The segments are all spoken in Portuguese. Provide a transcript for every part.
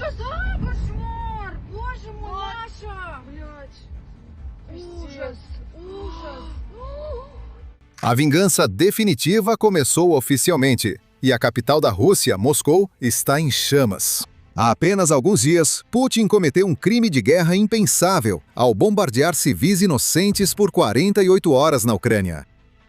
сказала, кошмар! Боже мой, Маша! Блядь. Ужас, ужас. A vingança definitiva começou oficialmente, e a capital da Rússia, Moscou, está em chamas. Há apenas alguns dias, Putin cometeu um crime de guerra impensável ao bombardear civis inocentes por 48 horas na Ucrânia.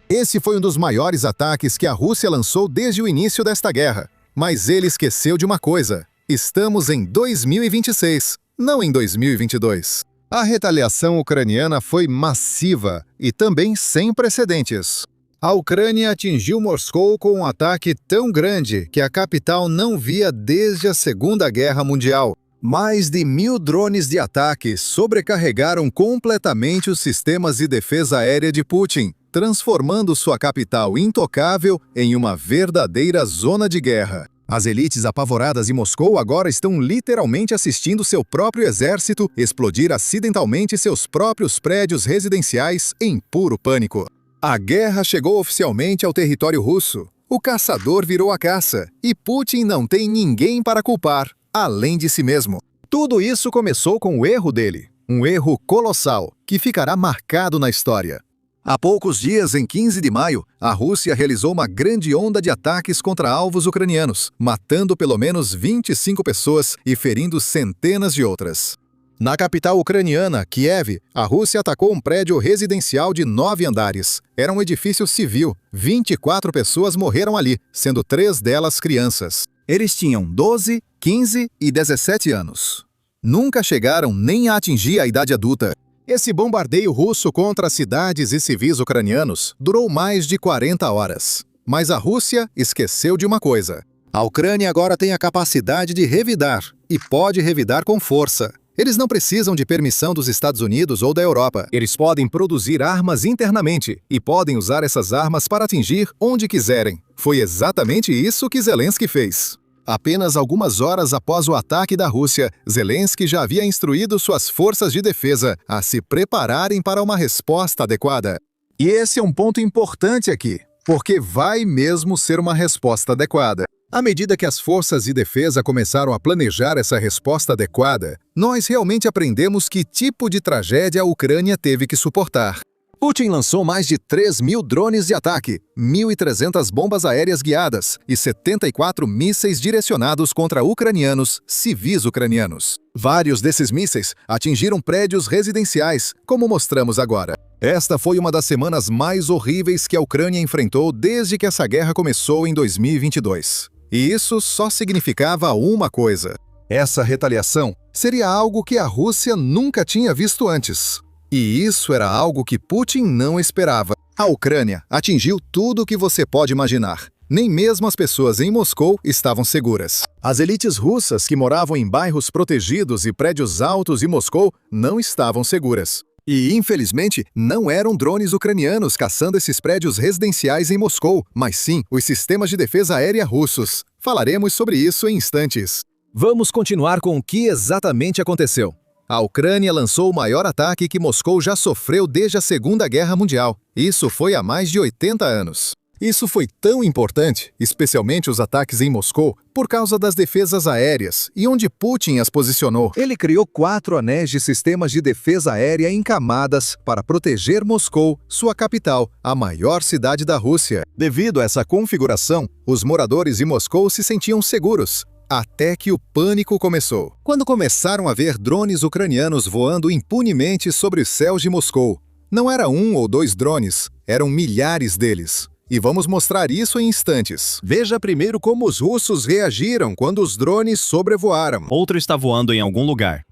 Esse foi um dos maiores ataques que a Rússia lançou desde o início desta guerra. Mas ele esqueceu de uma coisa: estamos em 2026, não em 2022. A retaliação ucraniana foi massiva e também sem precedentes. A Ucrânia atingiu Moscou com um ataque tão grande que a capital não via desde a Segunda Guerra Mundial. Mais de 1.000 drones de ataque sobrecarregaram completamente os sistemas de defesa aérea de Putin, transformando sua capital intocável em uma verdadeira zona de guerra. As elites apavoradas em Moscou agora estão literalmente assistindo seu próprio exército explodir acidentalmente seus próprios prédios residenciais em puro pânico. A guerra chegou oficialmente ao território russo. O caçador virou a caça e Putin não tem ninguém para culpar, além de si mesmo. Tudo isso começou com o erro dele, um erro colossal que ficará marcado na história. Há poucos dias, em 15 de maio, a Rússia realizou uma grande onda de ataques contra alvos ucranianos, matando pelo menos 25 pessoas e ferindo centenas de outras. Na capital ucraniana, Kiev, a Rússia atacou um prédio residencial de 9 andares. Era um edifício civil. 24 pessoas morreram ali, sendo 3 delas crianças. Eles tinham 12, 15 e 17 anos. Nunca chegaram nem a atingir a idade adulta. Esse bombardeio russo contra cidades e civis ucranianos durou mais de 40 horas. Mas a Rússia esqueceu de uma coisa: a Ucrânia agora tem a capacidade de revidar, e pode revidar com força. Eles não precisam de permissão dos Estados Unidos ou da Europa. Eles podem produzir armas internamente e podem usar essas armas para atingir onde quiserem. Foi exatamente isso que Zelensky fez. Apenas algumas horas após o ataque da Rússia, Zelensky já havia instruído suas forças de defesa a se prepararem para uma resposta adequada. E esse é um ponto importante aqui, porque vai mesmo ser uma resposta adequada. À medida que as forças de defesa começaram a planejar essa resposta adequada, nós realmente aprendemos que tipo de tragédia a Ucrânia teve que suportar. Putin lançou mais de 3.000 drones de ataque, 1.300 bombas aéreas guiadas e 74 mísseis direcionados contra ucranianos, civis ucranianos. Vários desses mísseis atingiram prédios residenciais, como mostramos agora. Esta foi uma das semanas mais horríveis que a Ucrânia enfrentou desde que essa guerra começou em 2022. E isso só significava uma coisa: essa retaliação seria algo que a Rússia nunca tinha visto antes. E isso era algo que Putin não esperava. A Ucrânia atingiu tudo o que você pode imaginar. Nem mesmo as pessoas em Moscou estavam seguras. As elites russas que moravam em bairros protegidos e prédios altos em Moscou não estavam seguras. E, infelizmente, não eram drones ucranianos caçando esses prédios residenciais em Moscou, mas sim os sistemas de defesa aérea russos. Falaremos sobre isso em instantes. Vamos continuar com o que exatamente aconteceu. A Ucrânia lançou o maior ataque que Moscou já sofreu desde a Segunda Guerra Mundial. Isso foi há mais de 80 anos. Isso foi tão importante, especialmente os ataques em Moscou, por causa das defesas aéreas e onde Putin as posicionou. Ele criou 4 anéis de sistemas de defesa aérea em camadas para proteger Moscou, sua capital, a maior cidade da Rússia. Devido a essa configuração, os moradores de Moscou se sentiam seguros. Até que o pânico começou, quando começaram a ver drones ucranianos voando impunemente sobre os céus de Moscou. Não era 1 ou 2 drones, eram milhares deles. E vamos mostrar isso em instantes. Veja primeiro como os russos reagiram quando os drones sobrevoaram. Outro está voando em algum lugar.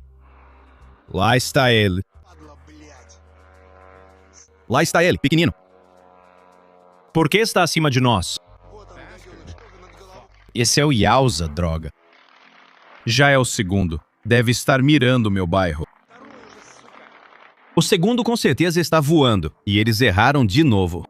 Lá está ele. Lá está ele, pequenino. Por que está acima de nós? Esse é o Yauza, droga. Já é o segundo. Deve estar mirando meu bairro. O segundo com certeza está voando, e eles erraram de novo.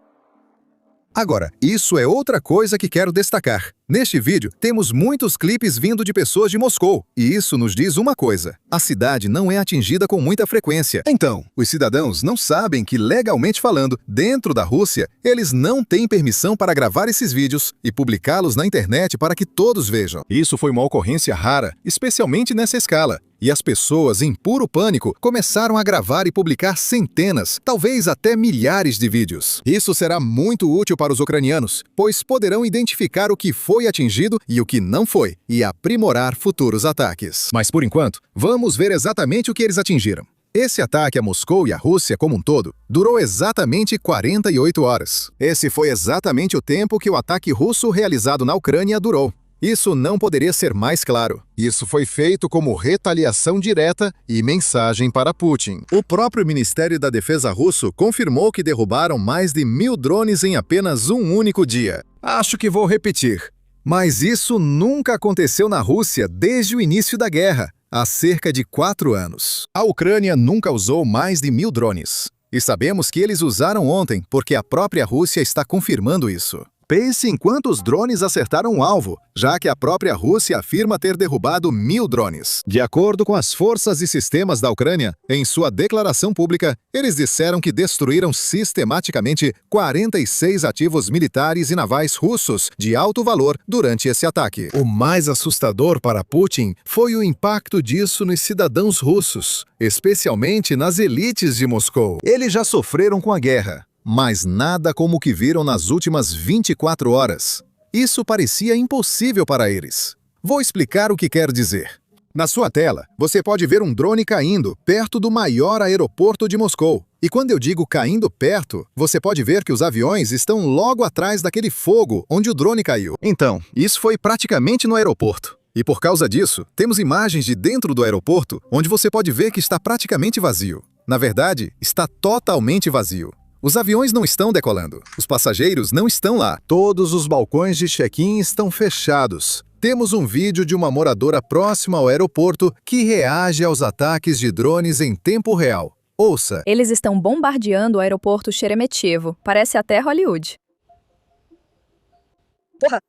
Agora, isso é outra coisa que quero destacar. Neste vídeo, temos muitos clipes vindo de pessoas de Moscou, e isso nos diz uma coisa: a cidade não é atingida com muita frequência. Então, os cidadãos não sabem que, legalmente falando, dentro da Rússia, eles não têm permissão para gravar esses vídeos e publicá-los na internet para que todos vejam. Isso foi uma ocorrência rara, especialmente nessa escala. E as pessoas, em puro pânico, começaram a gravar e publicar centenas, talvez até milhares de vídeos. Isso será muito útil para os ucranianos, pois poderão identificar o que foi atingido e o que não foi, e aprimorar futuros ataques. Mas por enquanto, vamos ver exatamente o que eles atingiram. Esse ataque a Moscou e a Rússia como um todo durou exatamente 48 horas. Esse foi exatamente o tempo que o ataque russo realizado na Ucrânia durou. Isso não poderia ser mais claro. Isso foi feito como retaliação direta e mensagem para Putin. O próprio Ministério da Defesa russo confirmou que derrubaram mais de 1000 drones em apenas um único dia. Acho que vou repetir. Mas isso nunca aconteceu na Rússia desde o início da guerra, há cerca de 4 anos. A Ucrânia nunca usou mais de 1000 drones. E sabemos que eles usaram ontem, porque a própria Rússia está confirmando isso. Pense em quantos drones acertaram o alvo, já que a própria Rússia afirma ter derrubado 1000 drones. De acordo com as forças e sistemas da Ucrânia, em sua declaração pública, eles disseram que destruíram sistematicamente 46 ativos militares e navais russos de alto valor durante esse ataque. O mais assustador para Putin foi o impacto disso nos cidadãos russos, especialmente nas elites de Moscou. Eles já sofreram com a guerra, mas nada como o que viram nas últimas 24 horas. Isso parecia impossível para eles. Vou explicar o que quer dizer. Na sua tela, você pode ver um drone caindo perto do maior aeroporto de Moscou. E quando eu digo caindo perto, você pode ver que os aviões estão logo atrás daquele fogo onde o drone caiu. Então, isso foi praticamente no aeroporto. E por causa disso, temos imagens de dentro do aeroporto onde você pode ver que está praticamente vazio. Na verdade, está totalmente vazio. Os aviões não estão decolando. Os passageiros não estão lá. Todos os balcões de check-in estão fechados. Temos um vídeo de uma moradora próxima ao aeroporto que reage aos ataques de drones em tempo real. Ouça. Eles estão bombardeando o aeroporto Sheremetyevo. Parece até Hollywood.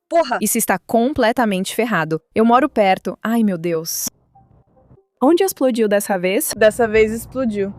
Porra! Isso está completamente ferrado. Eu moro perto. Ai, meu Deus. Onde explodiu dessa vez? Dessa vez explodiu.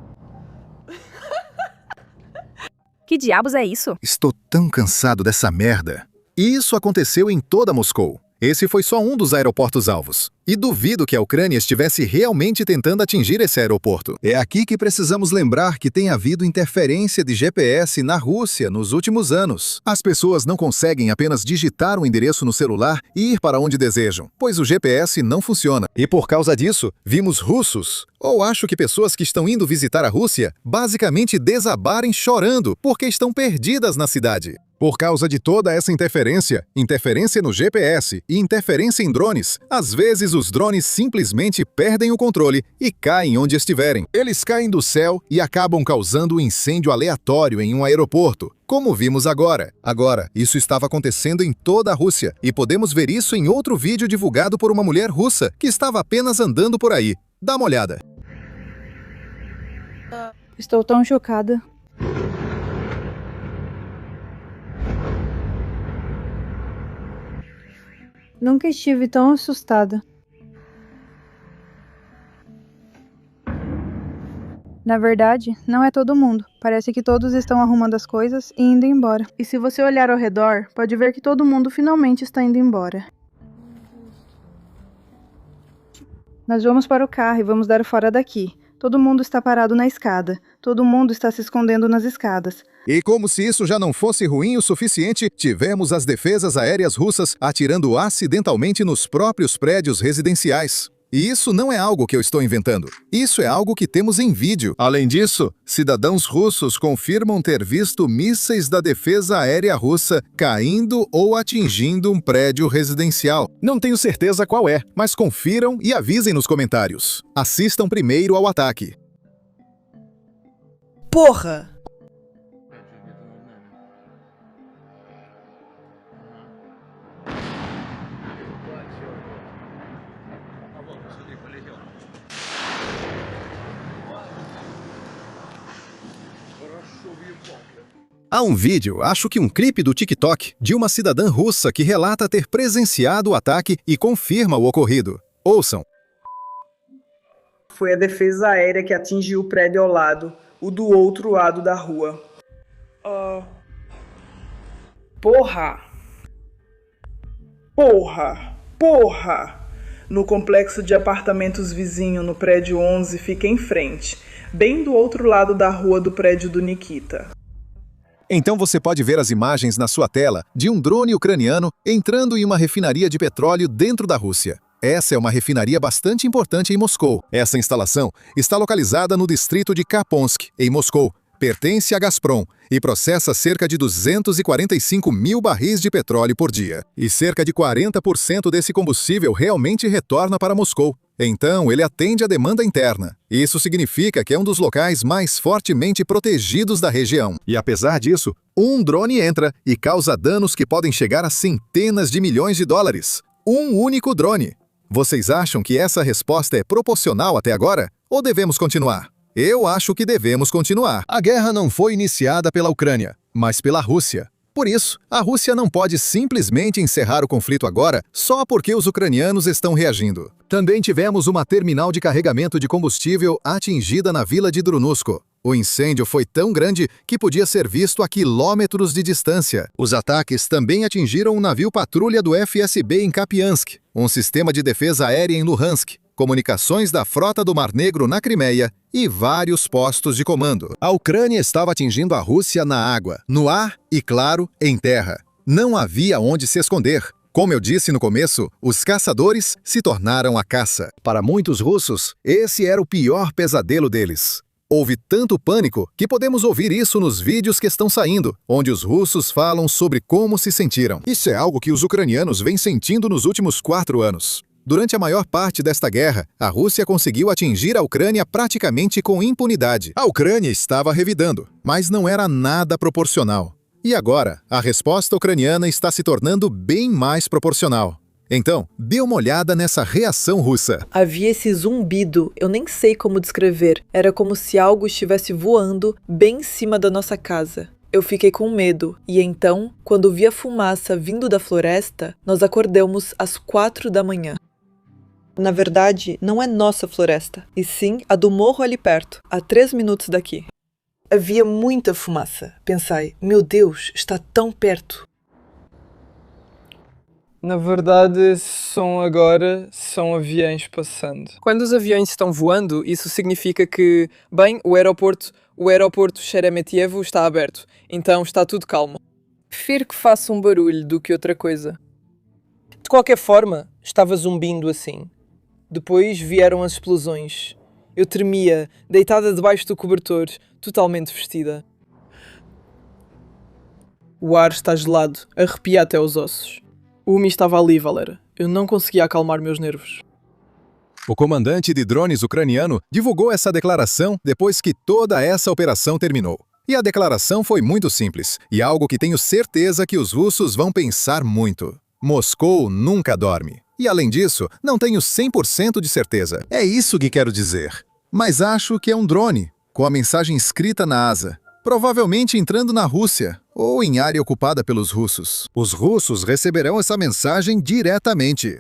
Que diabos é isso? Estou tão cansado dessa merda. E isso aconteceu em toda Moscou. Esse foi só um dos aeroportos alvos. E duvido que a Ucrânia estivesse realmente tentando atingir esse aeroporto. É aqui que precisamos lembrar que tem havido interferência de GPS na Rússia nos últimos anos. As pessoas não conseguem apenas digitar um endereço no celular e ir para onde desejam, pois o GPS não funciona. E por causa disso, vimos russos, ou acho que pessoas que estão indo visitar a Rússia, basicamente desabarem chorando porque estão perdidas na cidade. Por causa de toda essa interferência no GPS e interferência em drones, às vezes os drones simplesmente perdem o controle e caem onde estiverem. Eles caem do céu e acabam causando um incêndio aleatório em um aeroporto, como vimos agora. Agora, isso estava acontecendo em toda a Rússia, e podemos ver isso em outro vídeo divulgado por uma mulher russa que estava apenas andando por aí. Dá uma olhada. Estou tão chocada. Nunca estive tão assustada. Na verdade, não é todo mundo. Parece que todos estão arrumando as coisas e indo embora. E se você olhar ao redor, pode ver que todo mundo finalmente está indo embora. Nós vamos para o carro e vamos dar fora daqui. Todo mundo está parado na escada. Todo mundo está se escondendo nas escadas. E como se isso já não fosse ruim o suficiente, tivemos as defesas aéreas russas atirando acidentalmente nos próprios prédios residenciais. E isso não é algo que eu estou inventando. Isso é algo que temos em vídeo. Além disso, cidadãos russos confirmam ter visto mísseis da defesa aérea russa caindo ou atingindo um prédio residencial. Não tenho certeza qual é, mas confiram e avisem nos comentários. Assistam primeiro ao ataque. Porra! Há um vídeo, acho que um clipe do TikTok, de uma cidadã russa que relata ter presenciado o ataque e confirma o ocorrido. Ouçam. Foi a defesa aérea que atingiu o prédio ao lado, o do outro lado da rua. Porra! No complexo de apartamentos vizinho no prédio 11 fica em frente, bem do outro lado da rua do prédio do Nikita. Então você pode ver as imagens na sua tela de um drone ucraniano entrando em uma refinaria de petróleo dentro da Rússia. Essa é uma refinaria bastante importante em Moscou. Essa instalação está localizada no distrito de Kaponsk, em Moscou. Pertence à Gazprom e processa cerca de 245 mil barris de petróleo por dia. E cerca de 40% desse combustível realmente retorna para Moscou. Então, ele atende à demanda interna. Isso significa que é um dos locais mais fortemente protegidos da região. E apesar disso, um drone entra e causa danos que podem chegar a centenas de milhões de dólares. Um único drone. Vocês acham que essa resposta é proporcional até agora? Ou devemos continuar? Eu acho que devemos continuar. A guerra não foi iniciada pela Ucrânia, mas pela Rússia. Por isso, a Rússia não pode simplesmente encerrar o conflito agora só porque os ucranianos estão reagindo. Também tivemos uma terminal de carregamento de combustível atingida na vila de Drunusko. O incêndio foi tão grande que podia ser visto a quilômetros de distância. Os ataques também atingiram um navio patrulha do FSB em Kapiansk, um sistema de defesa aérea em Luhansk, comunicações da frota do Mar Negro na Crimeia e vários postos de comando. A Ucrânia estava atingindo a Rússia na água, no ar e, claro, em terra. Não havia onde se esconder. Como eu disse no começo, os caçadores se tornaram a caça. Para muitos russos, esse era o pior pesadelo deles. Houve tanto pânico que podemos ouvir isso nos vídeos que estão saindo, onde os russos falam sobre como se sentiram. Isso é algo que os ucranianos vêm sentindo nos últimos 4 anos. Durante a maior parte desta guerra, a Rússia conseguiu atingir a Ucrânia praticamente com impunidade. A Ucrânia estava revidando, mas não era nada proporcional. E agora, a resposta ucraniana está se tornando bem mais proporcional. Então, dê uma olhada nessa reação russa. Havia esse zumbido, eu nem sei como descrever. Era como se algo estivesse voando bem em cima da nossa casa. Eu fiquei com medo, e então, quando vi a fumaça vindo da floresta, nós acordamos às 4 da manhã. Na verdade, não é nossa floresta, e sim a do morro ali perto, a 3 minutos daqui. Havia muita fumaça. Pensei, meu Deus, está tão perto. Na verdade, esse som agora são aviões passando. Quando os aviões estão voando, isso significa que, bem, o aeroporto Sheremetyevo está aberto, então está tudo calmo. Prefiro que faça um barulho do que outra coisa. De qualquer forma, estava zumbindo assim. Depois vieram as explosões. Eu tremia, deitada debaixo do cobertor, totalmente vestida. O ar está gelado, arrepia até os ossos. O Umi estava ali, Valera. Eu não conseguia acalmar meus nervos. O comandante de drones ucraniano divulgou essa declaração depois que toda essa operação terminou. E a declaração foi muito simples, e algo que tenho certeza que os russos vão pensar muito. Moscou nunca dorme. E além disso, não tenho 100% de certeza. É isso que quero dizer. Mas acho que é um drone, com a mensagem escrita na asa. Provavelmente entrando na Rússia, ou em área ocupada pelos russos. Os russos receberão essa mensagem diretamente.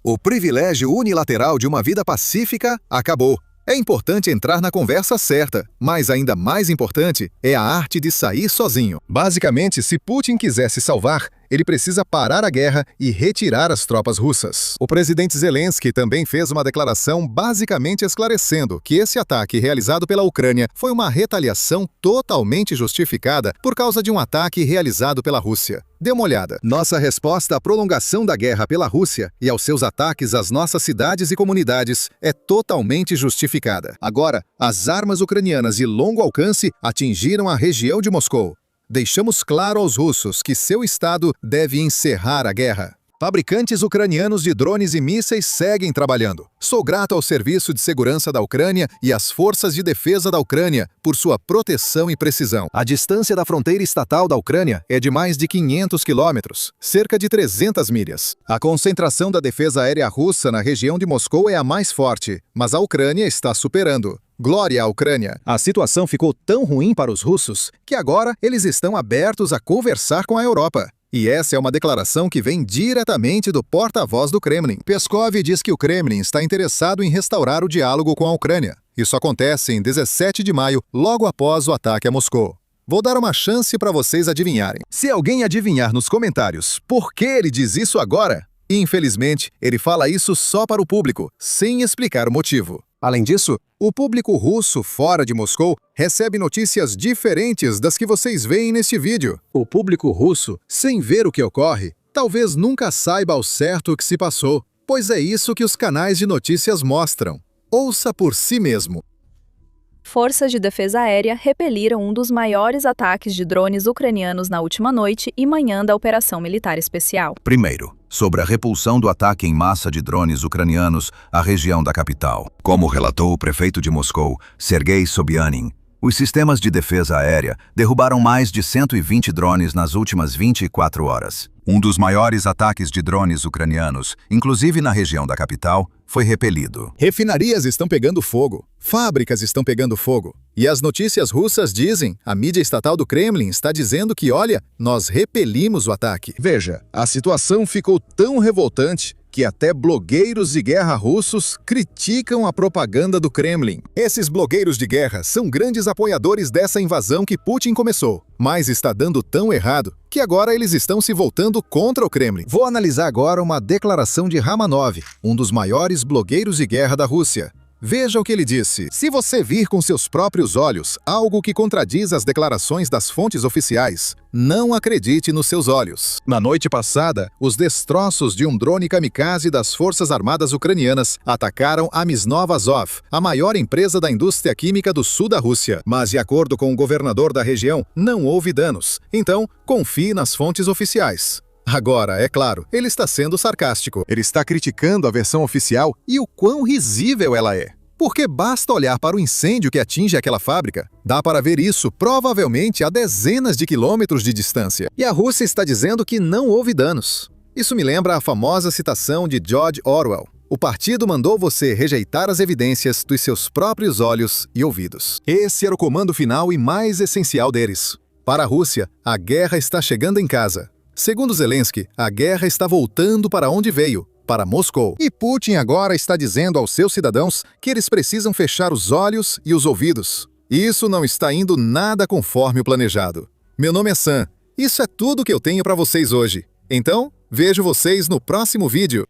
O privilégio unilateral de uma vida pacífica acabou. É importante entrar na conversa certa, mas ainda mais importante é a arte de sair sozinho. Basicamente, se Putin quiser se salvar, ele precisa parar a guerra e retirar as tropas russas. O presidente Zelensky também fez uma declaração basicamente esclarecendo que esse ataque realizado pela Ucrânia foi uma retaliação totalmente justificada por causa de um ataque realizado pela Rússia. Dê uma olhada. Nossa resposta à prolongação da guerra pela Rússia e aos seus ataques às nossas cidades e comunidades é totalmente justificada. Agora, as armas ucranianas de longo alcance atingiram a região de Moscou. Deixamos claro aos russos que seu Estado deve encerrar a guerra. Fabricantes ucranianos de drones e mísseis seguem trabalhando. Sou grato ao Serviço de Segurança da Ucrânia e às Forças de Defesa da Ucrânia por sua proteção e precisão. A distância da fronteira estatal da Ucrânia é de mais de 500 quilômetros, cerca de 300 milhas. A concentração da defesa aérea russa na região de Moscou é a mais forte, mas a Ucrânia está superando. Glória à Ucrânia! A situação ficou tão ruim para os russos que agora eles estão abertos a conversar com a Europa. E essa é uma declaração que vem diretamente do porta-voz do Kremlin. Peskov diz que o Kremlin está interessado em restaurar o diálogo com a Ucrânia. Isso acontece em 17 de maio, logo após o ataque a Moscou. Vou dar uma chance para vocês adivinharem. Se alguém adivinhar nos comentários por que ele diz isso agora, infelizmente, ele fala isso só para o público, sem explicar o motivo. Além disso, o público russo fora de Moscou recebe notícias diferentes das que vocês veem neste vídeo. O público russo, sem ver o que ocorre, talvez nunca saiba ao certo o que se passou, pois é isso que os canais de notícias mostram. Ouça por si mesmo. Forças de defesa aérea repeliram um dos maiores ataques de drones ucranianos na última noite e manhã da operação militar especial. Primeiro, sobre a repulsão do ataque em massa de drones ucranianos à região da capital. Como relatou o prefeito de Moscou, Sergei Sobyanin, os sistemas de defesa aérea derrubaram mais de 120 drones nas últimas 24 horas. Um dos maiores ataques de drones ucranianos, inclusive na região da capital, foi repelido. Refinarias estão pegando fogo, fábricas estão pegando fogo. E as notícias russas dizem, a mídia estatal do Kremlin está dizendo que, olha, nós repelimos o ataque. Veja, a situação ficou tão revoltante que até blogueiros de guerra russos criticam a propaganda do Kremlin. Esses blogueiros de guerra são grandes apoiadores dessa invasão que Putin começou, mas está dando tão errado que agora eles estão se voltando contra o Kremlin. Vou analisar agora uma declaração de Ramanov, um dos maiores blogueiros de guerra da Rússia. Veja o que ele disse. Se você vir com seus próprios olhos algo que contradiz as declarações das fontes oficiais, não acredite nos seus olhos. Na noite passada, os destroços de um drone kamikaze das Forças Armadas Ucranianas atacaram a Misnov Azov, a maior empresa da indústria química do sul da Rússia. Mas, de acordo com o governador da região, não houve danos. Então, confie nas fontes oficiais. Agora, é claro, ele está sendo sarcástico. Ele está criticando a versão oficial e o quão risível ela é. Porque basta olhar para o incêndio que atinge aquela fábrica. Dá para ver isso, provavelmente, a dezenas de quilômetros de distância. E a Rússia está dizendo que não houve danos. Isso me lembra a famosa citação de George Orwell. O partido mandou você rejeitar as evidências dos seus próprios olhos e ouvidos. Esse era o comando final e mais essencial deles. Para a Rússia, a guerra está chegando em casa. Segundo Zelensky, a guerra está voltando para onde veio, para Moscou. E Putin agora está dizendo aos seus cidadãos que eles precisam fechar os olhos e os ouvidos. Isso não está indo nada conforme o planejado. Meu nome é Sam. Isso é tudo que eu tenho para vocês hoje. Então, vejo vocês no próximo vídeo.